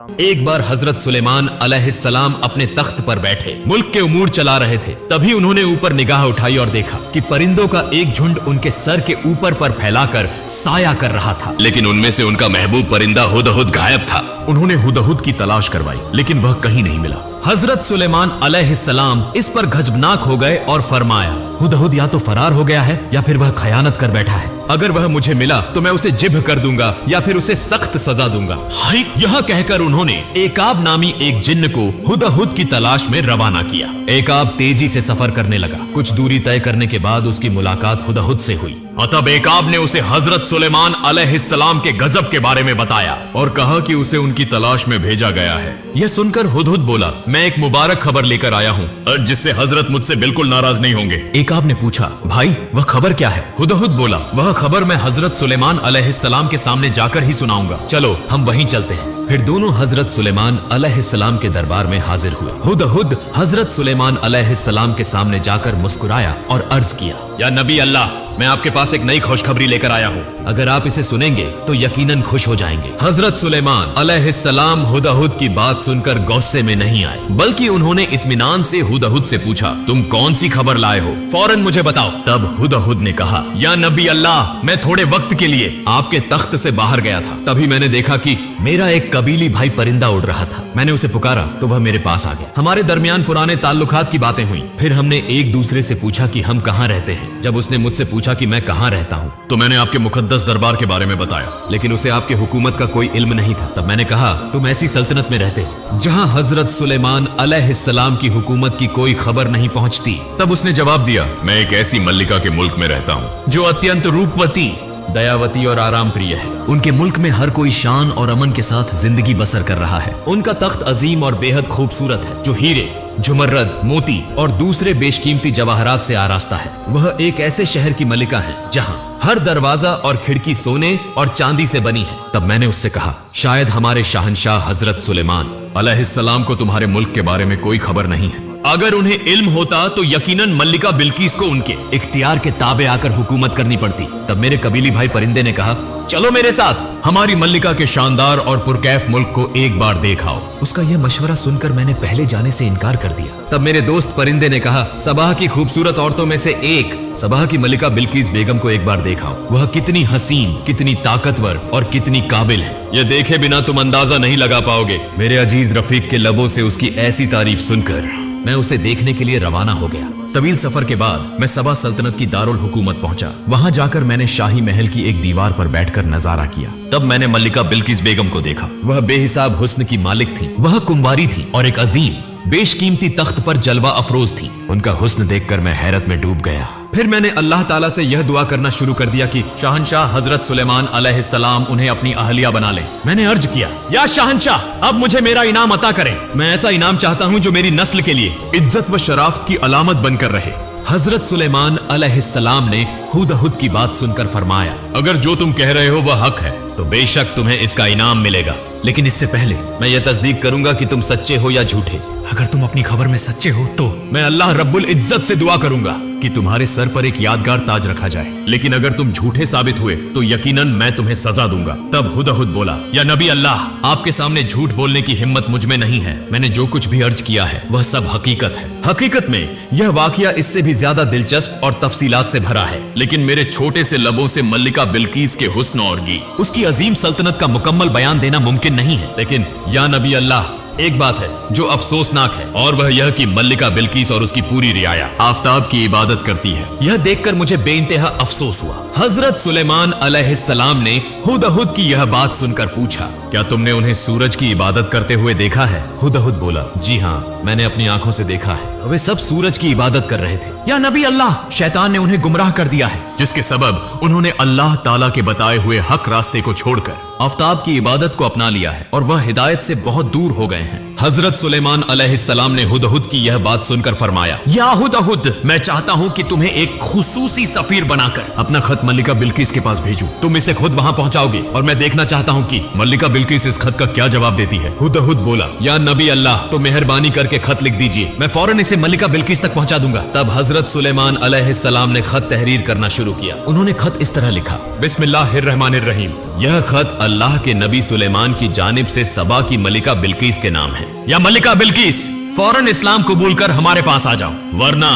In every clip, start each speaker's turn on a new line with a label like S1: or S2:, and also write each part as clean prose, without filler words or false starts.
S1: एक बार हजरत सुलेमान अलैहिस्सलाम अपने तख्त पर बैठे मुल्क के उमूर चला रहे थे। तभी उन्होंने ऊपर निगाह उठाई और देखा कि परिंदों का एक झुंड उनके सर के ऊपर पर फैलाकर साया कर रहा था, लेकिन उनमें से उनका महबूब परिंदा हुदहुद गायब था। उन्होंने हुदहुद की तलाश करवाई, लेकिन वह कहीं नहीं मिला। हजरत सुलेमान अलैहिस्सलाम इस पर गजबनाक हो गए और फरमाया, हुदहुद या तो फरार हो गया है या फिर वह खयानत कर बैठा है। अगर वह मुझे मिला तो मैं उसे जिब्ह कर दूंगा या फिर उसे सख्त सजा दूंगा। यह कहकर उन्होंने एकाब नामी एक जिन्न को हुदहुद की तलाश में रवाना किया। एकाब तेजी से सफर करने लगा। कुछ दूरी तय करने के बाद उसकी मुलाकात हुदहुद से हुई। तब एकाब ने उसे हजरत सुलेमान अलैहिस्सलाम के गजब के बारे में बताया और कहा कि उसे उनकी तलाश में भेजा गया है। यह सुनकर हुदहुद बोला, मैं एक मुबारक खबर लेकर आया हूँ जिससे हजरत मुझसे बिल्कुल नाराज नहीं होंगे। एकाब ने पूछा, भाई वह खबर क्या है? हुदहुद बोला, वह खबर मैं हजरत सुलेमान अलैहिस्सलाम के सामने जाकर ही सुनाऊंगा। चलो हम वहीं चलते हैं। फिर दोनों हजरत सुलेमान अलैहिस्सलाम के दरबार में हाजिर हुए। हुदहुद हजरत सुलेमान अलैहिस्सलाम के सामने जाकर मुस्कुराया और अर्ज किया, या नबी अल्लाह, मैं आपके पास एक नई खुशखबरी लेकर आया हूँ। अगर आप इसे सुनेंगे तो यकीनन खुश हो जाएंगे। हजरत सुलेमान अलैहिस्सलाम हुदहुद की बात सुनकर गुस्से में नहीं आए, बल्कि उन्होंने इत्मीनान से हुदहुद से पूछा, तुम कौन सी खबर लाए हो? फौरन मुझे बताओ। तब हुदहुद ने कहा, या नबी अल्लाह, मैं थोड़े वक्त के लिए आपके तख्त से बाहर गया था। तभी मैंने देखा कि मेरा एक कबीली भाई परिंदा उड़ रहा था। मैंने उसे पुकारा तो वह मेरे पास आ गया। हमारे दरमियान पुराने ताल्लुकात की बातें हुई। फिर हमने एक दूसरे से पूछा कि हम कहाँ रहते हैं। जब उसने मुझसे पूछा कि मैं कहाँ रहता हूँ तो मैंने आपके मुकद्दस दरबार के बारे में बताया, लेकिन उसे आपके हुकूमत का कोई इल्म नहीं था। तब मैंने कहा, तुम ऐसी सल्तनत में रहते हो जहाँ हजरत सुलेमान अलैहिस्सलाम की हुकूमत की कोई खबर नहीं पहुँचती। तब उसने जवाब दिया, मैं एक ऐसी मल्लिका के मुल्क में रहता हूँ जो अत्यंत रूपवती, दयावती और आराम प्रिय है। उनके मुल्क में हर कोई शान और अमन के साथ जिंदगी बसर कर रहा है। उनका तख्त अजीम और बेहद खूबसूरत है, जो हीरे, जुमर्रद, मोती और दूसरे बेशकीमती जवाहरात से आरास्ता है। वह एक ऐसे शहर की मलिका है जहाँ हर दरवाजा और खिड़की सोने और चांदी से बनी है। तब मैंने उससे कहा, शायद हमारे शाहनशाह हजरत सुलेमान अलैहिस्सलाम को तुम्हारे मुल्क के बारे में कोई खबर नहीं है। अगर उन्हें इल्म होता तो यकीनन मल्लिका बिल्किस को उनके इख्तियार के ताबे आकर हुकूमत करनी पड़ती। तब मेरे कबीली भाई परिंदे ने कहा, चलो मेरे साथ, हमारी मल्लिका के शानदार और पुरकैफ मुल्क को एक बार देख आओ। उसका यह मशवरा सुनकर मैंने पहले जाने से इनकार कर दिया। तब मेरे दोस्त परिंदे ने कहा, सबाह की खूबसूरत औरतों में से एक सबाह की मल्लिका बिल्किस बेगम को एक बार देखाओ। वह कितनी हसीन, कितनी ताकतवर और कितनी काबिल है, यह देखे बिना तुम अंदाजा नहीं लगा पाओगे। मेरे अजीज रफीक के लबों से उसकी ऐसी तारीफ सुनकर मैं उसे देखने के लिए रवाना हो गया। तवील सफर के बाद मैं सबा सल्तनत की दारुल हुकूमत पहुंचा। वहां जाकर मैंने शाही महल की एक दीवार पर बैठकर नजारा किया। तब मैंने मल्लिका बिल्किस बेगम को देखा। वह बेहिसाब हुस्न की मालिक थी। वह कुंवारी थी और एक अजीम बेशकीमती तख्त पर जलवा अफरोज थी। उनका हुस्न देखकर मैं हैरत में डूब गया। फिर मैंने अल्लाह ताला से यह दुआ करना शुरू कर दिया कि शाहनशाह हजरत सुलेमान अलैहिस्सलाम उन्हें अपनी अहलिया बना ले। मैंने अर्ज किया, या शाहनशाह, अब मुझे मेरा इनाम अता करें। मैं ऐसा इनाम चाहता हूँ जो मेरी नस्ल के लिए इज्जत व शराफत की अलामत बनकर रहे। हजरत सुलेमान अलैहिस्सलाम ने हुदहुद की बात सुनकर फरमाया, अगर जो तुम कह रहे हो वह हक है तो बेशक तुम्हें इसका इनाम मिलेगा, लेकिन इससे पहले मैं यह तस्दीक करूंगा कि तुम सच्चे हो या झूठे। अगर तुम अपनी खबर में सच्चे हो तो मैं अल्लाह रब्बुल इज्जत से दुआ करूंगा कि तुम्हारे सर पर एक यादगार ताज रखा जाए, लेकिन अगर तुम झूठे साबित हुए तो यकीनन मैं तुम्हें सजा दूंगा। तब हुदहुद बोला, या नबी अल्लाह, आपके सामने झूठ बोलने की हिम्मत मुझ में नहीं है। मैंने जो कुछ भी अर्ज किया है वह सब हकीकत है। हकीकत में यह वाकया इससे भी ज्यादा दिलचस्प और तफसीलात से भरा है, लेकिन मेरे छोटे से लबों से मल्लिका बिल्किस के हुस्न और उसकी अजीम सल्तनत का मुकम्मल बयान देना मुमकिन नहीं है। लेकिन या नबी अल्लाह, एक बात है जो अफसोसनाक है, और वह यह कि मल्लिका बिल्किस और उसकी पूरी रियाया आफताब की इबादत करती है। यह देखकर मुझे बेइंतहा अफसोस हुआ। हजरत सुलेमान अलैहिस्सलाम ने हुदहुद की यह बात सुनकर पूछा, क्या तुमने उन्हें सूरज की इबादत करते हुए देखा है? हुदहुद बोला, जी हाँ, मैंने अपनी आंखों से देखा है। वे सब सूरज की इबादत कर रहे थे। या नबी अल्लाह, शैतान ने उन्हें गुमराह कर दिया है, जिसके सबब उन्होंने अल्लाह ताला के बताए हुए हक रास्ते को छोड़कर आफताब की इबादत को अपना लिया है और वह हिदायत से बहुत दूर हो गए हैं। हजरत सुलेमान अलैहिस्सलाम ने हुदहुद की यह बात सुनकर फरमाया, या हुदहुद, मैं चाहता हूँ कि तुम्हें एक खुसूसी सफीर बनाकर अपना खत मल्लिका बिल्किस के पास भेजूं। तुम इसे खुद वहाँ पहुँचाओगे और मैं देखना चाहता हूँ कि मल्लिका बिल्किस इस खत का क्या जवाब देती है। हुदहुद बोला, या नबी अल्लाह, तो मेहरबानी करके खत लिख दीजिए, मैं फौरन इसे मल्लिका बिल्किस तक पहुँचा दूंगा। तब हजरत सुलेमान अलैहिस्सलाम ने खत तहरीर करना शुरू किया। उन्होंने खत इस तरह लिखा, बिस्मिल्लाहिर्रहमानिर्रहीम, यह खत अल्लाह के नबी सुलेमान की जानिब से सबा की मलिका बिल्किस के नाम है। या मलिका बिल्किस, फौरन इस्लाम कबूल कर हमारे पास आ जाओ, वरना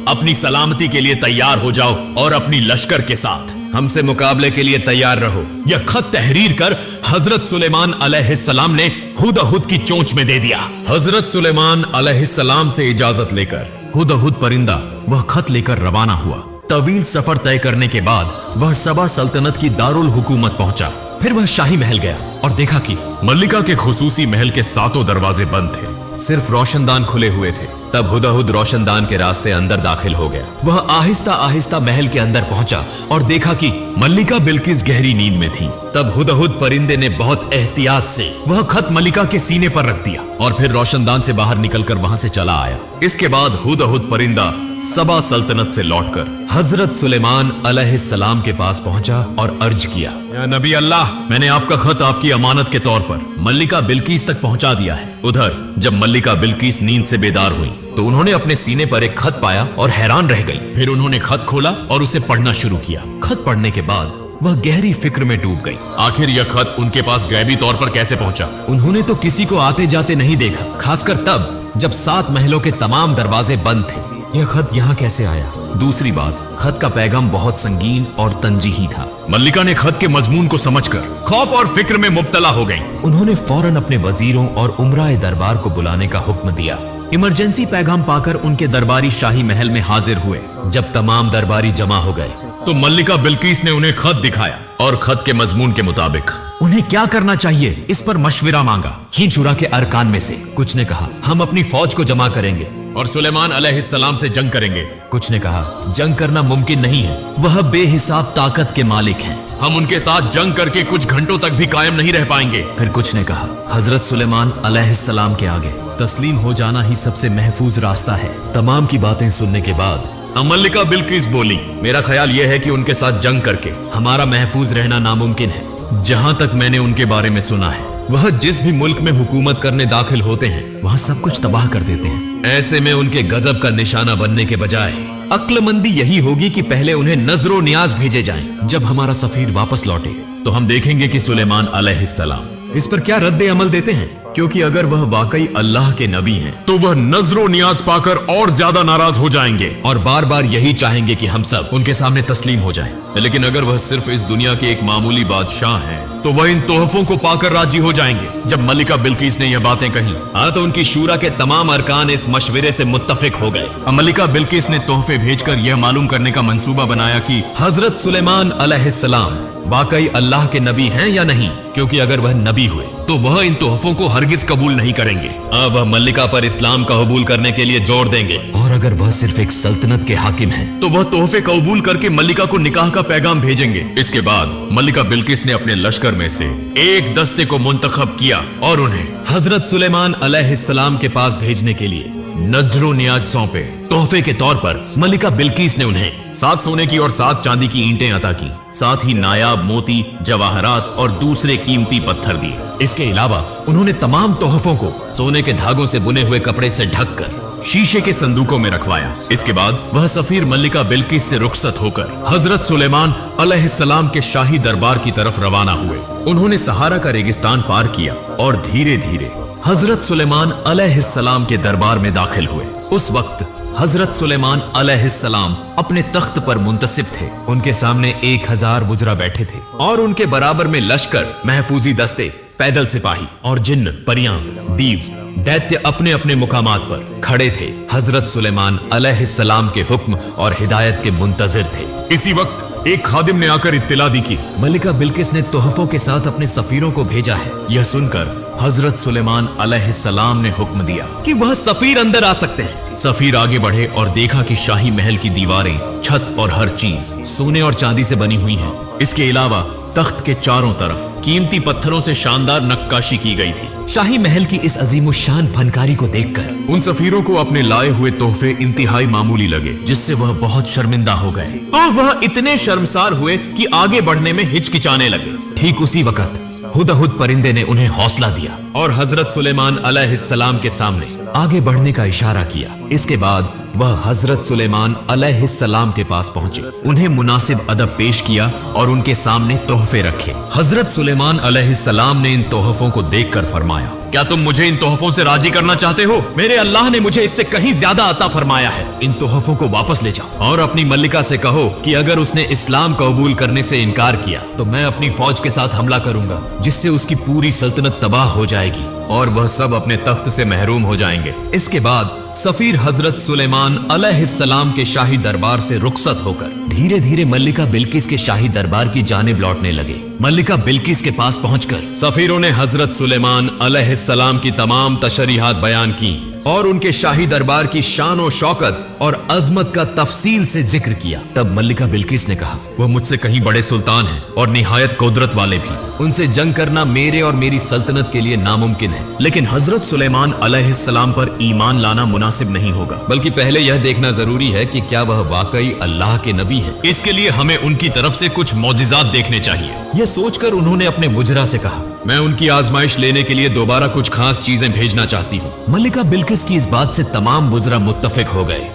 S1: अपनी सलामती के लिए तैयार हो जाओ और अपनी लश्कर के साथ हमसे मुकाबले के लिए तैयार रहो। यह खत तहरीर कर हजरत सुलेमान अलैहिस्सलाम ने हुदहुद की चोंच में दे दिया। हजरत सुलेमान अलैहिस्सलाम से इजाजत लेकर हुदहुद परिंदा वह खत लेकर रवाना हुआ। तवील सफर तय करने के बाद वह सबा सल्तनत की दारुल हुकूमत पहुंचा। फिर वह शाही महल गया और देखा कि मल्लिका के खुसूसी महल के सातों दरवाजे बंद थे, सिर्फ रोशनदान खुले हुए थे। तब हुदहुद रोशनदान के रास्ते अंदर दाखिल हो गया। वह आहिस्ता आहिस्ता महल के अंदर पहुंचा और देखा कि मल्लिका बिल्किस गहरी नींद में थी। तब हुदहुद परिंदे ने बहुत एहतियात से वह खत मल्लिका के सीने पर रख दिया और फिर रोशनदान से बाहर निकलकर वहां से चला आया। इसके बाद हुदहुद परिंदा सबा सल्तनत से लौटकर हजरत सुलेमान अलैहिस्सलाम के पास पहुंचा और अर्ज किया, या नबी अल्लाह, मैंने आपका खत आपकी अमानत के तौर पर मल्लिका बिल्किस तक पहुंचा दिया है। उधर जब मल्लिका बिल्किस नींद से बेदार हुई तो उन्होंने अपने सीने पर एक खत पाया और हैरान रह गई। फिर उन्होंने खत खोला और उसे पढ़ना शुरू किया। खत पढ़ने के बाद वह गहरी फिक्र में डूब गई। आखिर यह खत उनके पास गैबी तौर पर कैसे पहुंचा? उन्होंने तो किसी को आते जाते नहीं देखा, खासकर तब जब 7 महलों के तमाम दरवाजे बंद थे। यह खत यहाँ कैसे आया? दूसरी बात, खत का पैगाम बहुत संगीन और तंजीही था। मल्लिका ने खत के मजमून को समझकर खौफ और फिक्र में मुब्तला हो गई। उन्होंने फौरन अपने वजीरों और उमराए दरबार को बुलाने का हुक्म दिया। इमरजेंसी पैगाम पाकर उनके दरबारी शाही महल में हाजिर हुए। जब तमाम दरबारी जमा हो गए तो मल्लिका बिल्किस ने उन्हें खत दिखाया और खत के मजमून के मुताबिक उन्हें क्या करना चाहिए इस पर मशविरा मांगा। ही शुरा के अरकान में से कुछ ने कहा, हम अपनी फौज को जमा करेंगे और सुलेमान अलैहिस्सलाम से जंग करेंगे। कुछ ने कहा, जंग करना मुमकिन नहीं है, वह बेहिसाब ताकत के मालिक हैं, हम उनके साथ जंग करके कुछ घंटों तक भी कायम नहीं रह पाएंगे। फिर कुछ ने कहा, हजरत सुलेमान अलैहिस्सलाम के आगे तस्लीम हो जाना ही सबसे महफूज रास्ता है। तमाम की बातें सुनने के बाद मल्लिका बिल्किस बोली, मेरा ख्याल यह है कि उनके साथ जंग करके हमारा महफूज रहना नामुमकिन है। जहां तक मैंने उनके बारे में सुना है, वह जिस भी मुल्क में हुकूमत करने दाखिल होते हैं वहां सब कुछ तबाह कर देते हैं। ऐसे में उनके गजब का निशाना बनने के बजाय अक्लमंदी यही होगी कि पहले उन्हें नजरो नियाज भेजे जाएं। जब हमारा सफीर वापस लौटे तो हम देखेंगे कि सुलेमान अलैहिस्सलाम इस पर क्या रद्द अमल देते हैं, क्योंकि अगर वह वाकई अल्लाह के नबी हैं, तो वह नजरो नियाज पाकर और ज्यादा नाराज हो जाएंगे और बार बार यही चाहेंगे कि हम सब उनके सामने तस्लीम हो जाएं। लेकिन अगर वह सिर्फ इस दुनिया के एक मामूली बादशाह हैं, तो वह इन तोहफों को पाकर राजी हो जाएंगे। जब मल्लिका बिल्किस ने यह बातें कही, तो उनकी शूरा के तमाम अरकान इस मशवरे से मुत्तफिक हो गए। मल्लिका बिल्किस ने तोहफे भेजकर यह मालूम करने का मंसूबा बनाया कि हजरत सुलेमान अलैहिस्सलाम वाकई अल्लाह के नबी हैं या नहीं, क्योंकि अगर वह नबी हुए तो वह इन तोहफों को हरगिज कबूल नहीं करेंगे। अब वह मल्लिका पर इस्लाम का कबूल करने के लिए जोर देंगे, और अगर वह सिर्फ एक सल्तनत के हाकिम हैं, तो वह तोहफे कबूल करके मल्लिका को निकाह का पैगाम भेजेंगे। इसके बाद मल्लिका बिल्किस ने अपने लश्कर में से एक दस्ते को मुंतखब किया और उन्हें हजरत सुलेमान अलैहिस्सलाम के पास भेजने के लिए नजरो नियाज सौंपे। तोहफे के तौर पर मल्लिका बिल्किस ने उन्हें 7 सोने की और 7 चांदी की ईंटें अता की, साथ ही नायाब मोती, जवाहरात और दूसरे कीमती पत्थर दिए। इसके अलावा उन्होंने तमाम तोहफों को सोने के धागों से बुने हुए कपड़े से ढककर शीशे के संदूकों में रखवाया। इसके बाद वह सफीर मल्लिका बिल्किस से रुखसत होकर हजरत सुलेमान अलैहिस्सलाम के शाही दरबार की तरफ रवाना हुए। उन्होंने सहारा का रेगिस्तान पार किया और धीरे धीरे हजरत सुलेमान अलैहिस्सलाम के दरबार में दाखिल हुए। उस वक्त हजरत सुलेमान अलैहिस्सलाम अपने तख्त पर मुंतसिब थे। उनके सामने 1000 वुजरा बैठे थे और उनके बराबर में लश्कर, महफूजी दस्ते, पैदल सिपाही और जिन्न, परियां, दीव, दैत्य अपने अपने मुकामात पर खड़े थे। हजरत सुलेमान अलैहिस्सलाम के हुक्म और हिदायत के मुंतजिर थे। इसी वक्त एक खादिम ने आकर इत्तिला दी कि मल्लिका बिल्किस ने तोहफों के साथ अपने सफीरों को भेजा है। यह सुनकर हजरत सुलेमान अलैहिस्सलाम ने हुक्म दिया कि वह सफीर अंदर आ सकते हैं। सफीर आगे बढ़े और देखा कि शाही महल की दीवारें, छत और हर चीज सोने और चांदी से बनी हुई है। इसके अलावा तख्त के चारों तरफ कीमती पत्थरों से शानदार नक्काशी की गई थी। शाही महल की इस अजीमुशान फनकारी को देखकर उन सफीरों को अपने लाए हुए तोहफे इंतहाई मामूली लगे, जिससे वह बहुत शर्मिंदा हो गए और वह इतने शर्मसार हुए कि आगे बढ़ने में हिचकिचाने लगे। ठीक उसी वक्त हुदहुद परिंदे ने उन्हें हौसला दिया और हजरत सुलेमान अलैहिस्सलाम के सामने आगे बढ़ने का इशारा किया। इसके बाद वह हजरत सुलेमान अलैहिस्सलाम के पास पहुंचे, उन्हें मुनासिब अदब पेश किया और उनके सामने तोहफे रखे। हजरत सुलेमान अलैहिस्सलाम ने इन तोहफों को देखकर फरमाया, क्या तुम मुझे इन तोहफों से राजी करना चाहते हो? मेरे अल्लाह ने मुझे इससे कहीं ज्यादा अता फरमाया है। इन तोहफों को वापस ले जाओ और अपनी मल्लिका से कहो कि अगर उसने इस्लाम कबूल करने से इनकार किया तो मैं अपनी फौज के साथ हमला करूंगा, जिससे उसकी पूरी सल्तनत तबाह हो जाएगी और वह सब अपने तख्त से महरूम हो जाएंगे। इसके बाद सफीर हजरत सुलेमान अलैहिस्सलाम के शाही दरबार से रुखसत होकर धीरे धीरे मल्लिका बिल्किस के शाही दरबार की जानिब लौटने लगे। मल्लिका बिल्किस के पास पहुंचकर सफीरों ने हजरत सुलेमान अलैहिस्सलाम की तमाम तशरीहात बयान की और उनके शाही दरबार की शान और शौकत और अजमत का तफसील से जिक्र किया। तब मल्लिका बिल्किस ने कहा, वह मुझसे कहीं बड़े सुल्तान हैं और निहायत कुदरत वाले भी। उनसे जंग करना मेरे और मेरी सल्तनत के लिए नामुमकिन है, लेकिन हजरत सुलेमान अलैहिस्सलाम पर ईमान लाना मुनासिब नहीं होगा, बल्कि पहले यह देखना जरूरी है कि क्या वह वाकई अल्लाह के नबी है। इसके लिए हमें उनकी तरफ से कुछ मौजिजात देखने चाहिए। यह सोचकर उन्होंने अपने बुजरा से कहा, मैं उनकी आजमाइश लेने के लिए दोबारा कुछ खास चीजें भेजना चाहती हूँ। मल्लिका बिल्किस की इस बात से तमाम बुजरा मुत्तफिक हो गए।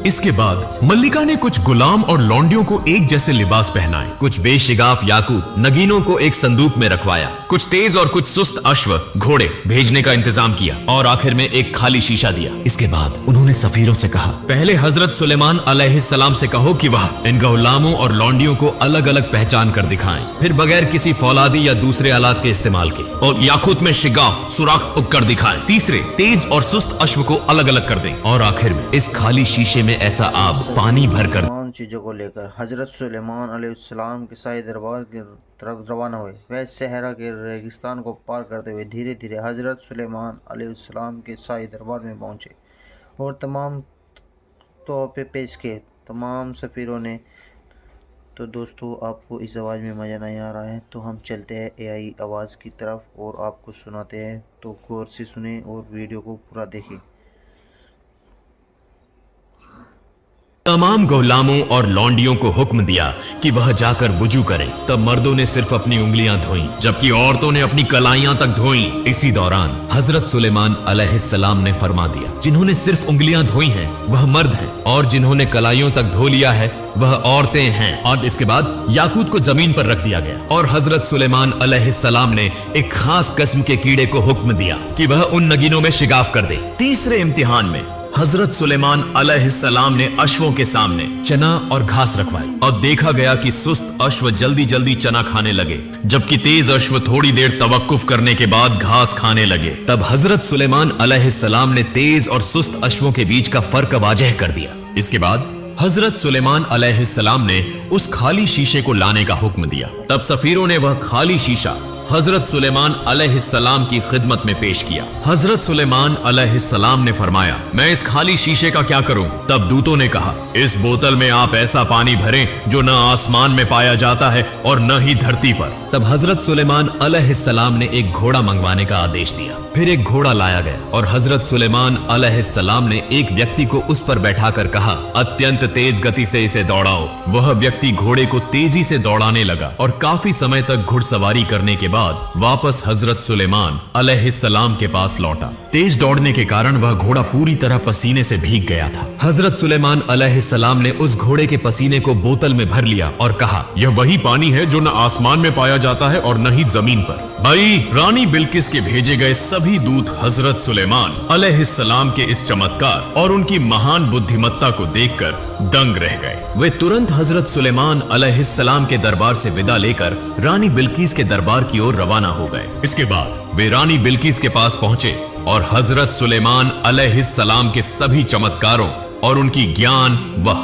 S1: इसके बाद मल्लिका ने कुछ गुलाम और लौंडियों को एक जैसे लिबास पहनाए, कुछ बेशिगाफ याकूत नगीनों को एक संदूक में रखवाया, कुछ तेज और कुछ सुस्त अश्व घोड़े भेजने का इंतजाम किया और आखिर में एक खाली शीशा दिया। इसके बाद उन्होंने सफीरों से कहा, पहले हजरत सुलेमान अलैहिस्सलाम से कहो कि वह इन गुलामों और लौंडियों को अलग अलग पहचान कर दिखाएं, फिर बगैर किसी फौलादी या दूसरे आलात के इस्तेमाल के, और याकूत में शिगाफ सुराख उगकर दिखाएं। तीसरे, तेज और सुस्त अश्व को अलग अलग कर दें और आखिर में इस खाली शीशे में ऐसा आब पानी भर कर
S2: तमाम चीज़ों को लेकर हजरत सुलेमान अलैहिस्सलाम के शाही दरबार की तरफ रवाना हुए। वह सहरा के रेगिस्तान को पार करते हुए धीरे धीरे हजरत सुलेमान अलैहिस्सलाम के शाही दरबार में पहुंचे और तमाम तोहफे पेश किए तमाम सफ़ीरों ने। तो दोस्तों, आपको इस आवाज़ में मज़ा नहीं आ रहा है तो हम चलते हैं एआई आवाज़ की तरफ और आपको सुनाते हैं, तो गौर से सुने और वीडियो को पूरा देखें।
S1: तमाम गुलामों और लौंडियों को हुक्म दिया कि वह जाकर वुजू करें। तब मर्दों ने सिर्फ अपनी उंगलियां धोईं, जबकि औरतों ने अपनी कलाइयां तक धोईं। इसी दौरान हजरत सुलेमान अलैहिस्सलाम ने फरमा दिया, जिन्होंने सिर्फ उंगलियां धोई हैं वह मर्द हैं और जिन्होंने कलाइयों तक धो लिया है वह औरतें हैं। और इसके बाद याकूत को जमीन पर रख दिया गया और हजरत सुलेमान अलैहिस्सलाम ने एक खास किस्म के कीड़े को हुक्म दिया कि वह उन नगीनों में शिगाफ कर दे। तीसरे इम्तिहान में हजरत सुलेमान अलैहिस्सलाम ने अश्वों के सामने चना और घास रखवाई और देखा गया कि सुस्त अश्व जल्दी जल्दी चना खाने लगे, जबकि तेज अश्व थोड़ी देर तवक्कुफ करने के बाद घास खाने लगे। तब हजरत सुलेमान अलैहिस्सलाम ने तेज और सुस्त अश्वों के बीच का फर्क वाज़ेह कर दिया। इसके बाद हजरत सुलेमान अलैहिस्सलाम ने उस खाली शीशे को लाने का हुक्म दिया। तब सफीरों ने वह खाली शीशा हजरत सुलेमान अलैहिस्सलाम की खिदमत में पेश किया। हजरत सुलेमान अलैहिस्सलाम ने फरमाया, मैं इस खाली शीशे का क्या करूं? तब दूतों ने कहा, इस बोतल में आप ऐसा पानी भरें जो न आसमान में पाया जाता है और न ही धरती पर। तब हजरत सुलेमान अलैहिस्सलाम ने एक घोड़ा मंगवाने का आदेश दिया। फिर एक घोड़ा लाया गया और हजरत सुलेमान अलैहिस्सलाम ने एक व्यक्ति को उस पर बैठाकर कहा, अत्यंत तेज गति से इसे दौड़ाओ। वह व्यक्ति घोड़े को तेजी से दौड़ाने लगा और काफी समय तक घुड़सवारी करने के बाद वापस हजरत सुलेमान अलैहिस्सलाम के पास लौटा। तेज दौड़ने के कारण वह घोड़ा पूरी तरह पसीने से भीग गया था। हजरत सुलेमान अलैहिस्सलाम ने उस घोड़े के पसीने को बोतल में भर लिया और कहा, यह वही पानी है जो न आसमान में पाया जाता है और न ही जमीन पर। भाई, रानी बिल्किस के भेजे गए सभी दूत हजरत सुलेमान अलैहिस्सलाम के इस चमत्कार और उनकी महान बुद्धिमत्ता को देखकर दंग रह गए। वे तुरंत हजरत सुलेमान अलैहिस्सलाम के दरबार से विदा लेकर रानी बिल्किस के दरबार की ओर रवाना हो गए। इसके बाद वे रानी बिल्किस के पास पहुंचे और हजरत सुलेमान अलैहिस्सलाम के सभी चमत्कारों और उनकी ज्ञान व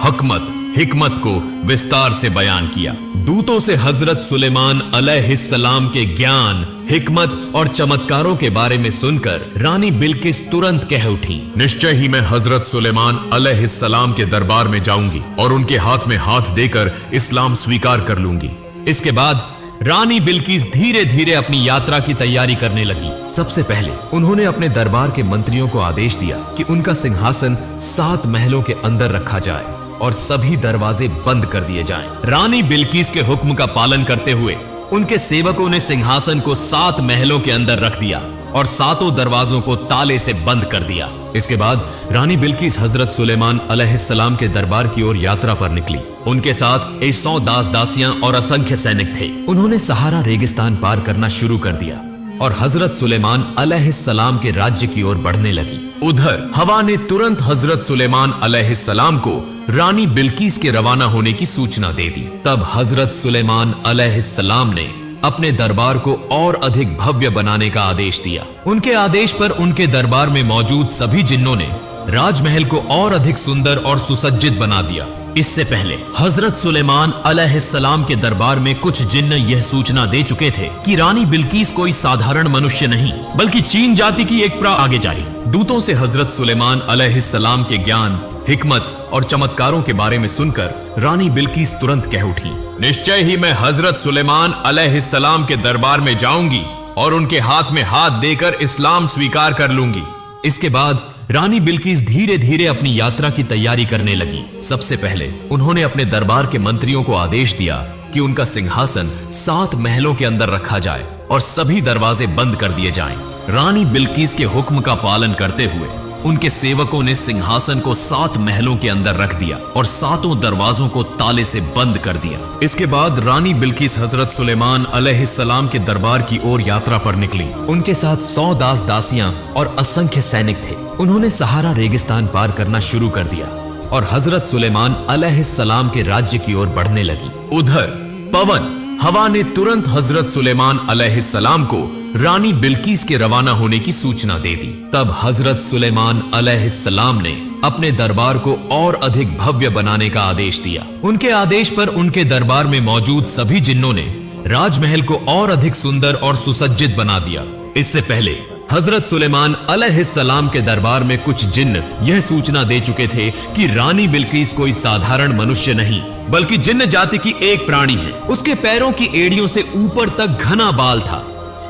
S1: हिकमत को विस्तार से बयान किया। दूतों से हजरत सुलेमान अलैहिस्सलाम के ज्ञान, हिकमत और चमत्कारों के बारे में सुनकर रानी बिल्किस तुरंत कह उठी, निश्चय ही मैं हजरत सुलेमान अलैहिस्सलाम के दरबार में जाऊंगी और उनके हाथ में हाथ देकर इस्लाम स्वीकार कर लूंगी। इसके बाद रानी बिल्किस धीरे धीरे अपनी यात्रा की तैयारी करने लगी। सबसे पहले उन्होंने अपने दरबार के मंत्रियों को आदेश दिया कि उनका सिंहासन 7 महलों के अंदर रखा जाए और सभी दरवाजे बंद कर दिए जाएं। रानी बिल्किस के हुक्म का पालन करते हुए उनके सेवकों ने सिंहासन को 7 महलों के अंदर रख दिया और 7 दरवाजों को ताले से बंद कर दिया। इसके बाद रानी बिल्किस हजरत सुलेमान अलैहिस्सलाम के दरबार की ओर यात्रा पर निकली। उनके साथ 100 दास दासियां और असंख्य सैनिक थे। उन्होंने सहारा रेगिस्तान पार करना शुरू कर दिया और हजरत सुलेमान अलैहिस्सलाम के राज्य की ओर बढ़ने लगी। उधर हवा ने तुरंत हजरत सुलेमान अलैहिस्सलाम को रानी बिल्किस के रवाना होने की सूचना दे दी। तब हजरत सुलेमान अलैहिस्सलाम ने अपने दरबार को और अधिक भव्य बनाने का आदेश दिया। उनके आदेश पर उनके दरबार में मौजूद सभी जिन्नों ने राजमहल को और अधिक सुंदर और सुसज्जित बना दिया। इससे पहले हजरत सुलेमान अलैहिस्सलाम के दरबार में कुछ जिन्न यह सूचना दे चुके थे कि रानी बिल्किस कोई साधारण मनुष्य नहीं बल्कि चीन जाति की एक प्रा आगे जा रही। दूतों से हजरत सुलेमान अलैहिस्सलाम के ज्ञान, हिकमत और चमत्कारों के बारे में सुनकर रानी बिल्किस तुरंत कह उठी, निश्चय ही मैं हजरत सुलेमान अलैहिस्सलाम के दरबार में जाऊंगी और उनके हाथ में हाथ देकर इस्लाम स्वीकार कर लूंगी। इसके बाद रानी बिल्किस धीरे धीरे अपनी यात्रा की तैयारी करने लगी। सबसे पहले उन्होंने अपने दरबार के मंत्रियों को आदेश दिया कि उनका सिंहासन 7 महलों के अंदर रखा जाए और सभी दरवाजे बंद कर दिए जाएं। रानी बिल्किस के हुक्म का पालन करते हुए उनके सेवकों ने सिंहासन को 7 महलों के अंदर रख दिया और 7 दरवाजों को ताले से बंद कर दिया। इसके बाद रानी बिल्किस हजरत सुलेमान अलैहिस्सलाम के दरबार की ओर यात्रा पर निकली। उनके साथ 100 दास दासियां और असंख्य सैनिक थे। उन्होंने सहारा रेगिस्तान पार करना शुरू कर दिया और हजरत सुलेमान अलैहिस्सलाम के राज्य की ओर बढ़ने लगी। उधर पवन हवा ने तुरंत हजरत सुलेमान अलैहिस्सलाम को रानी बिल्किस के रवाना होने की सूचना दे दी। तब हजरत सुलेमान अलैहिस्सलाम ने अपने दरबार को और अधिक भव्य बनाने का आदेश दिया। उनके आदेश पर उनके दरबार में मौजूद सभी जिन्नों ने राजमहल को और अधिक सुंदर और सुसज्जित बना दिया। इससे पहले हजरत सुलेमान अलैहिस्सलाम के दरबार में कुछ जिन्न यह सूचना दे चुके थे कि रानी बिल्किस कोई साधारण मनुष्य नहीं बल्कि जिन्न जाति की एक प्राणी है। उसके पैरों की एड़ियों से ऊपर तक घना बाल था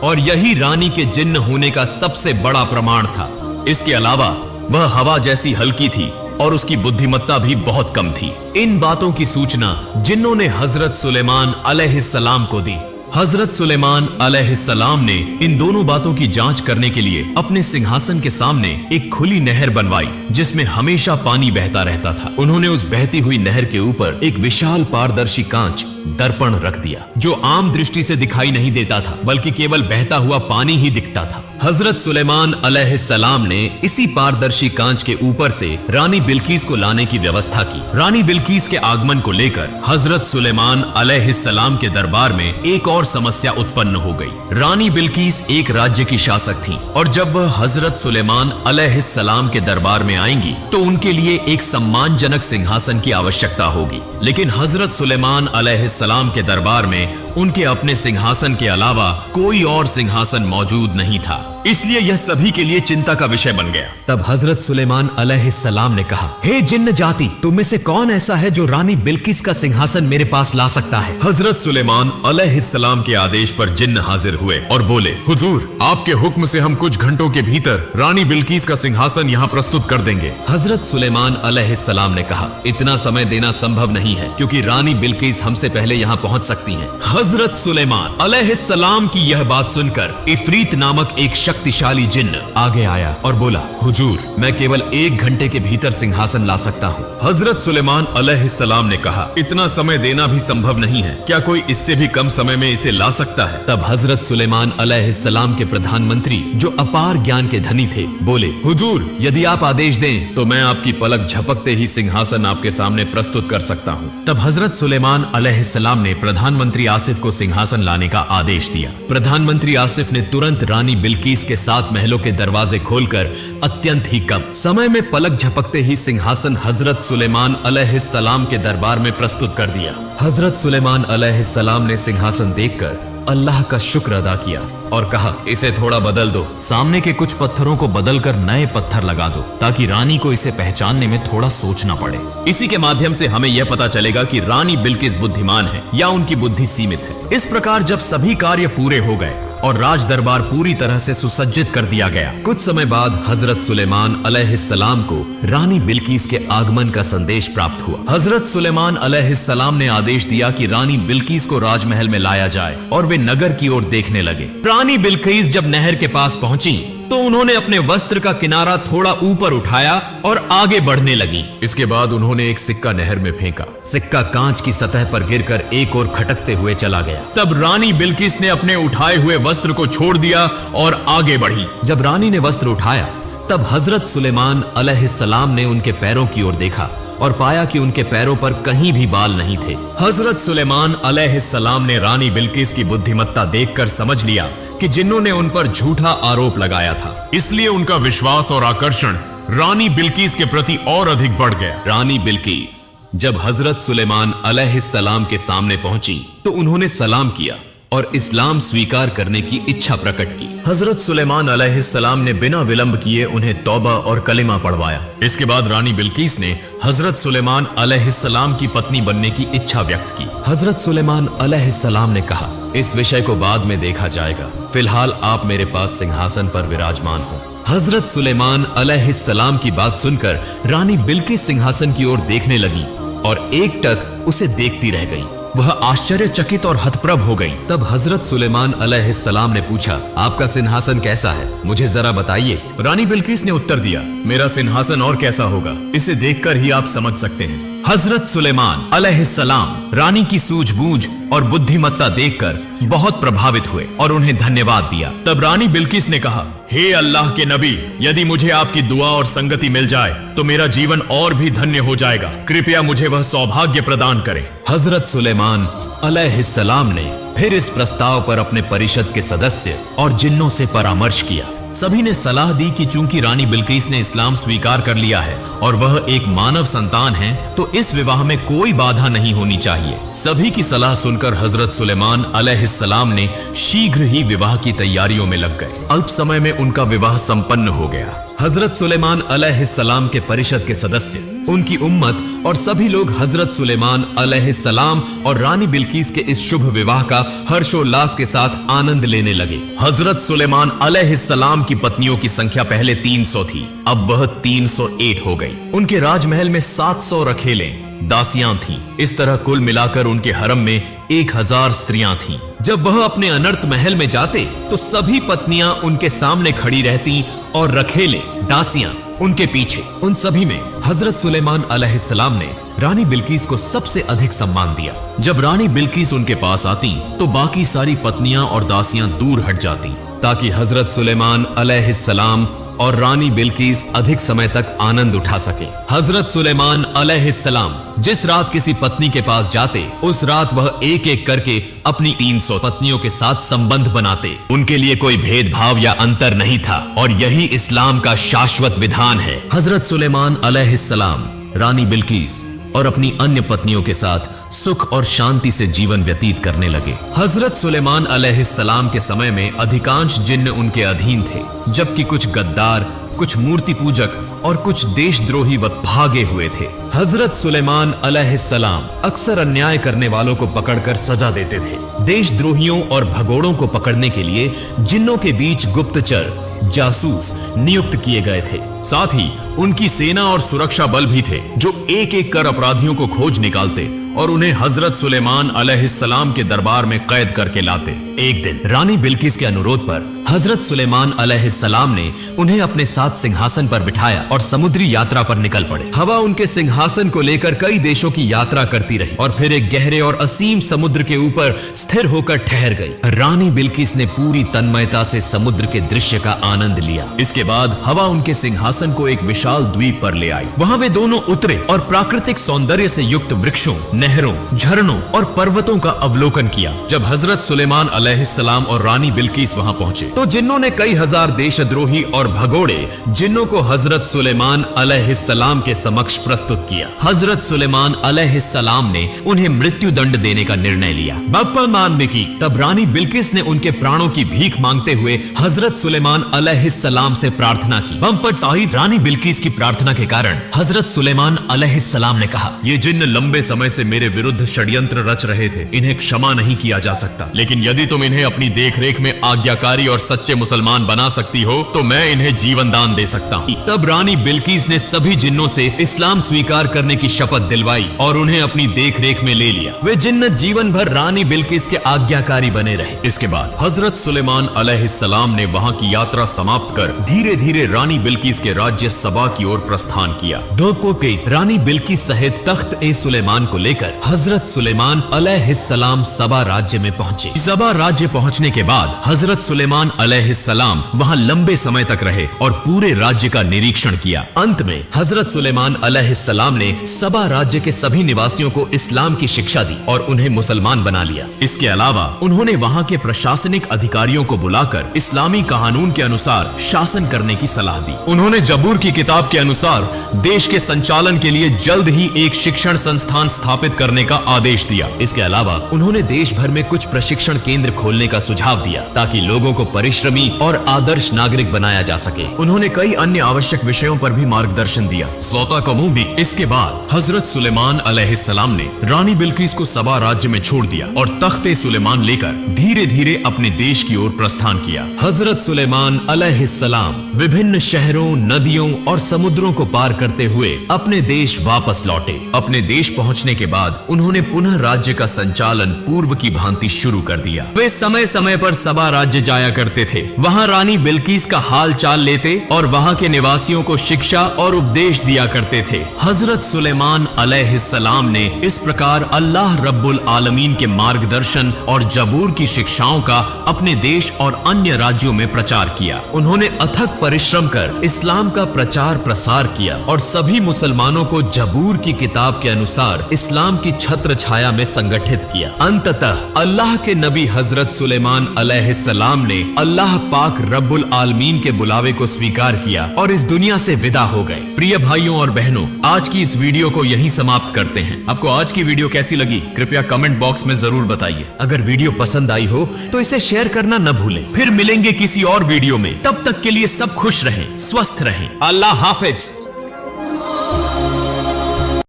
S1: और यही रानी के जिन्न होने का सबसे बड़ा प्रमाण था। इसके अलावा वह हवा जैसी हल्की थी और उसकी बुद्धिमत्ता भी बहुत कम थी। इन बातों की सूचना जिन्नों ने हजरत सुलेमान अलैहिस्सलाम को दी। हजरत सुलेमान अलैहिस्सलाम ने इन दोनों बातों की जांच करने के लिए अपने सिंहासन के सामने एक खुली नहर बनवाई जिसमें हमेशा पानी बहता रहता था। उन्होंने उस बहती हुई नहर के ऊपर एक विशाल पारदर्शी कांच दर्पण रख दिया जो आम दृष्टि से दिखाई नहीं देता था बल्कि केवल बहता हुआ पानी ही दिखता था। हजरत सुलेमान अलैहिस्सलाम ने इसी पारदर्शी कांच के ऊपर से रानी बिल्किस को लाने की व्यवस्था की। रानी बिल्किस के आगमन को लेकर हजरत सुलेमान अलैहिस्सलाम के दरबार में एक और समस्या उत्पन्न हो गई। रानी बिल्किस एक राज्य की शासक थी और जब वह हजरत सुलेमान अलैहिस्सलाम के दरबार में आएंगी तो उनके लिए एक सम्मानजनक सिंहासन की आवश्यकता होगी। लेकिन हजरत सुलेमान अलैहिस्सलाम के दरबार में उनके अपने सिंहासन के अलावा कोई और सिंहासन मौजूद नहीं था। इसलिए यह सभी के लिए चिंता का विषय बन गया। तब हजरत सुलेमान अलैहिस्सलाम ने कहा, हे जिन्न जाति, तुम में से कौन ऐसा है जो रानी बिल्किस का सिंहासन मेरे पास ला सकता है? हजरत सुलेमान अलैहिस्सलाम के आदेश पर जिन्न हाजिर हुए और बोले, हुजूर, आपके हुक्म से हम कुछ घंटों के भीतर रानी बिल्किस का सिंहासन यहाँ प्रस्तुत कर देंगे। हजरत सुलेमान अलैहिस्सलाम ने कहा, इतना समय देना संभव नहीं है क्योंकि रानी बिल्किस हमसे पहले यहाँ पहुँच सकती है। हजरत सुलेमान अलैहिस्सलाम की यह बात सुनकर इफरीत नामक एक शक्तिशाली जिन्न आगे आया और बोला, हुजूर, मैं केवल 1 घंटे के भीतर सिंहासन ला सकता हूँ। हजरत सुलेमान अलैहिस्सलाम ने कहा, इतना समय देना भी संभव नहीं है, क्या कोई इससे भी कम समय में इसे ला सकता है? तब हजरत सुलेमान अलैहिस्सलाम के प्रधानमंत्री जो अपार ज्ञान के धनी थे बोले, हुजूर, यदि आप आदेश दें तो मैं आपकी पलक झपकते ही सिंहासन आपके सामने प्रस्तुत कर सकता हूँ। तब हजरत सुलेमान अलैहिस्सलाम ने प्रधानमंत्री आसिफ को सिंहासन लाने का आदेश दिया। प्रधानमंत्री आसिफ ने तुरंत रानी बिल्किस के 7 महलों के दरवाजे खोलकर अत्यंत ही कम समय में पलक झपकते ही सिंहासन हजरत सुलेमान अलैहिस्सलाम के दरबार में प्रस्तुत कर दिया। हजरत सुलेमान अलैहिस्सलाम ने सिंहासन देखकर अल्लाह का शुक्र अदा किया और कहा, इसे थोड़ा बदल दो, सामने के कुछ पत्थरों को बदलकर नए पत्थर लगा दो ताकि रानी को इसे पहचानने में थोड़ा सोचना पड़े। इसी के माध्यम से हमें यह पता चलेगा कि रानी बिल्किस बुद्धिमान है या उनकी बुद्धि सीमित है। इस प्रकार जब सभी कार्य पूरे हो गए और राज दरबार पूरी तरह से सुसज्जित कर दिया गया, कुछ समय बाद हजरत सुलेमान अलैहिस्सलाम को रानी बिल्किस के आगमन का संदेश प्राप्त हुआ। हजरत सुलेमान अलैहिस्सलाम ने आदेश दिया कि रानी बिल्किस को राजमहल में लाया जाए और वे नगर की ओर देखने लगे। रानी बिल्किस जब नहर के पास पहुंची तो उन्होंने अपने वस्त्र का किनारा थोड़ा ऊपर उठाया और आगे बढ़ने लगी। इसके बाद उन्होंने एक सिक्का नहर में फेंका। सिक्का कांच की सतह पर गिरकर एक ओर खटकते हुए चला गया। तब रानी बिल्किस ने अपने उठाए हुए वस्त्र को छोड़ दिया और आगे बढ़ी। जब रानी ने वस्त्र उठाया तब हजरत सुलेमान अलैहिस्सलाम ने उनके पैरों की ओर देखा और पाया कि उनके पैरों पर कहीं भी बाल नहीं थे। हजरत सुलेमान अलैहिस्सलाम ने रानी बिल्किस की बुद्धिमत्ता देखकर समझ लिया कि जिन्नों ने उन पर झूठा आरोप लगाया था, इसलिए उनका विश्वास और आकर्षण रानी बिल्किस के प्रति और अधिक बढ़ गया। रानी बिल्किस जब हजरत सुलेमान अलैहिस्सलाम के सामने पहुंची तो उन्होंने सलाम किया और इस्लाम स्वीकार करने की इच्छा प्रकट की। हजरत सुलेमान अलैहिस्सलाम ने बिना विलंब किए उन्हें तौबा और कलिमा पढ़वाया। इसके बाद रानी बिल्किस ने हजरत सुलेमान अलैहिस्सलाम की पत्नी बनने की इच्छा व्यक्त की। हजरत सुलेमान अलैहिस्सलाम ने कहा, इस विषय को बाद में देखा जाएगा, फिलहाल आप मेरे पास सिंहासन पर विराजमान हो। हजरत सुलेमान अलैहिस्सलाम की बात सुनकर रानी बिल्किस सिंहासन की ओर देखने लगी और एकटक उसे देखती रह गई। वह आश्चर्यचकित और हतप्रभ हो गई। तब हजरत सुलेमान अलैहिस्सलाम ने पूछा, आपका सिंहासन कैसा है, मुझे जरा बताइए। रानी बिल्किस ने उत्तर दिया, मेरा सिंहासन और कैसा होगा, इसे देखकर ही आप समझ सकते हैं। हजरत सुलेमान अलैहिस्सलाम रानी की सूझबूझ और बुद्धिमत्ता देखकर बहुत प्रभावित हुए और उन्हें धन्यवाद दिया। तब रानी बिल्किस ने कहा, हे अल्लाह के नबी, यदि मुझे आपकी दुआ और संगति मिल जाए तो मेरा जीवन और भी धन्य हो जाएगा। कृपया मुझे वह सौभाग्य प्रदान करें। हजरत सुलेमान अलैहिस्सलाम ने फिर इस प्रस्ताव पर अपने परिषद के सदस्य और जिन्नों से परामर्श किया। सभी ने सलाह दी कि चूंकि रानी बिल्किस ने इस्लाम स्वीकार कर लिया है और वह एक मानव संतान है तो इस विवाह में कोई बाधा नहीं होनी चाहिए। सभी की सलाह सुनकर हजरत सुलेमान अलैहिस्सलाम ने शीघ्र ही विवाह की तैयारियों में लग गए। अल्प समय में उनका विवाह संपन्न हो गया। हजरत सुलेमान अलैहिस्सलाम के परिषद के सदस्य, उनकी उम्मत और सभी लोग हजरत सुलेमान अलैहिस्सलाम और रानी बिल्किस के इस शुभ विवाह का हर्षोल्लास के साथ आनंद लेने लगे। हजरत सुलेमान अलैहिस्सलाम की पत्नियों की संख्या पहले 300 थी, अब वह 301 हो गई। उनके राजमहल में 700 रखेलें दासियां थीं। इस तरह कुल मिलाकर उनके हरम में 1000 स्त्रियां थीं। जब वह अपने अनर्त महल में जाते तो सभी पत्नियां उनके सामने खड़ी रहती और रखेले दासियां उनके पीछे। उन सभी में हजरत सुलेमान अलैहिस्सलाम ने रानी बिल्किस को सबसे अधिक सम्मान दिया। जब रानी बिल्किस उनके पास आती तो बाकी सारी पत्नियां और दासियां दूर हट जाती ताकि हजरत सुलेमान अलैहिस्सलाम और रानी बिल्किस अधिक समय तक आनंद उठा सके। हजरत सुलेमान अलैहिस्सलाम जिस रात किसी पत्नी के पास जाते उस रात वह एक एक करके अपनी 300 पत्नियों के साथ संबंध बनाते। उनके लिए कोई भेदभाव या अंतर नहीं था और यही इस्लाम का शाश्वत विधान है। हजरत सुलेमान अलैहिस्सलाम रानी बिल्किस और अपनी अन्य पत्नियों के साथ सुख और शांति से जीवन व्यतीत करने लगे। हजरत सुलेमान अलैहिस्सलाम के समय में अधिकांश जिन्न उनके अधीन थे, जबकि कुछ गद्दार, कुछ मूर्ति पूजक और कुछ देशद्रोही व भागे हुए थे। हजरत सुलेमान अलैहिस्सलाम अक्सर अन्याय करने वालों को पकड़कर सजा देते थे। देशद्रोहियों और भगोड़ों को पकड़ने के लिए जिन्नों के बीच गुप्तचर, जासूस नियुक्त किए गए थे। साथ ही उनकी सेना और सुरक्षा बल भी थे जो एक एक कर अपराधियों को खोज निकालते और उन्हें हजरत सुलेमान अलैहिस्सलाम के दरबार में कैद करके लाते। एक दिन रानी बिल्किस के अनुरोध पर हजरत सुलेमान अलैहिस्सलाम ने उन्हें अपने साथ सिंहासन पर बिठाया और समुद्री यात्रा पर निकल पड़े। हवा उनके सिंहासन को लेकर कई देशों की यात्रा करती रही और फिर एक गहरे और असीम समुद्र के ऊपर स्थिर होकर ठहर गई। रानी बिल्किस ने पूरी तन्मयता से समुद्र के दृश्य का आनंद लिया। इसके बाद हवा उनके सिंहासन को एक विशाल द्वीप पर ले आई। वहां वे दोनों उतरे और प्राकृतिक सौंदर्य से युक्त वृक्षों, नहरों, झरनों और पर्वतों का अवलोकन किया। जब हजरत सुलेमान अलैहिस्सलाम और रानी बिल्किस वहां पहुंचे तो जिन्नों ने कई हजार देशद्रोही और भगोड़े जिन्नों को हजरत सुलेमान अलैहिस्सलाम के समक्ष प्रस्तुत किया। हजरत सुलेमान अलैहिस्सलाम ने उन्हें मृत्यु दंड देने का निर्णय लिया। बप्पा मानने की तब रानी बिल्किस ने उनके प्राणों की भीख मांगते हुए हजरत सुलेमान अलैहिस्सलाम से प्रार्थना की। बम पर ताहिद रानी बिल्किस की प्रार्थना के कारण हजरत सुलेमान अलैहिस्सलाम ने कहा, ये जिन्न लंबे समय से मेरे विरुद्ध षड्यंत्र रच रहे थे, इन्हें क्षमा नहीं किया जा सकता, लेकिन यदि तुम इन्हें अपनी देखरेख में आज्ञाकारी और सच्चे मुसलमान बना सकती हो तो मैं इन्हें जीवन दान दे सकता हूँ। तब रानी बिल्किस ने सभी जिन्नों से इस्लाम स्वीकार करने की शपथ दिलवाई और उन्हें अपनी देखरेख में ले लिया। वे जिन्न जीवन भर रानी बिल्किस के आज्ञाकारी बने रहे। इसके बाद हजरत सुलेमान अलैहिस्सलाम ने वहां की यात्रा समाप्त कर धीरे धीरे रानी बिल्किस के राज्य सबा की ओर प्रस्थान किया। दोपो के रानी बिल्किस सहित तख्त ए सुलेमान को लेकर हजरत सुलेमान अलैहिस्सलाम सबा राज्य में पहुंचे। सबा राज्य पहुंचने के बाद हजरत सुलेमान अलैहिस्सलाम वहां लंबे समय तक रहे और पूरे राज्य का निरीक्षण किया। अंत में हजरत सुलेमान अलैहिस्सलाम ने सबा राज्य के सभी निवासियों को इस्लाम की शिक्षा दी और उन्हें मुसलमान बना लिया। इसके अलावा उन्होंने वहां के प्रशासनिक अधिकारियों को बुलाकर इस्लामी कानून के अनुसार शासन करने की सलाह दी। उन्होंने जबूर की किताब के अनुसार देश के संचालन के लिए जल्द ही एक शिक्षण संस्थान स्थापित करने का आदेश दिया। इसके अलावा उन्होंने देश भर में कुछ प्रशिक्षण केंद्र खोलने का सुझाव दिया ताकि लोगों को परिश्रमी और आदर्श नागरिक बनाया जा सके। उन्होंने कई अन्य आवश्यक विषयों पर भी मार्गदर्शन दिया। सौता कमू भी। इसके बाद हजरत सुलेमान अलैहिस्सलाम ने रानी बिल्किस को सबा राज्य में छोड़ दिया और तख्ते सुलेमान लेकर धीरे धीरे अपने देश की ओर प्रस्थान किया। हजरत सुलेमान अलैहिस्सलाम विभिन्न शहरों, नदियों और समुद्रों को पार करते हुए अपने देश वापस लौटे। अपने देश पहुंचने के बाद उन्होंने पुनः राज्य का संचालन पूर्व की भांति शुरू कर दिया। वे समय समय पर सबा राज्य जाया करते थे, वहां रानी बिल्किस का हाल चाल लेते और वहां के निवासियों को शिक्षा और उपदेश दिया करते थे। हजरत सुलेमान अलैहिस्सलाम ने इस प्रकार अल्लाह रब्बुल आलमीन के मार्गदर्शन और जबूर की शिक्षाओं का अपने देश और अन्य राज्यों में प्रचार किया। उन्होंने अथक परिश्रम कर इस्लाम का प्रचार प्रसार किया और सभी मुसलमानों को जबूर की किताब के अनुसार इस्लाम की छत्र छाया में संगठित किया। अंततः अल्लाह के नबी हजरत सुलेमान अलैहिस्सलाम ने अल्लाह पाक रब्बुल आलमीन के बुलावे को स्वीकार किया और इस दुनिया से विदा हो गए। प्रिय भाइयों और बहनों, आज की इस वीडियो को यहीं समाप्त करते हैं। आपको आज की वीडियो कैसी लगी कृपया कमेंट बॉक्स में जरूर बताइए। अगर वीडियो पसंद आई हो तो इसे शेयर करना न भूलें। फिर मिलेंगे किसी और वीडियो में, तब तक के लिए सब खुश रहें, स्वस्थ रहें। अल्लाह हाफिज।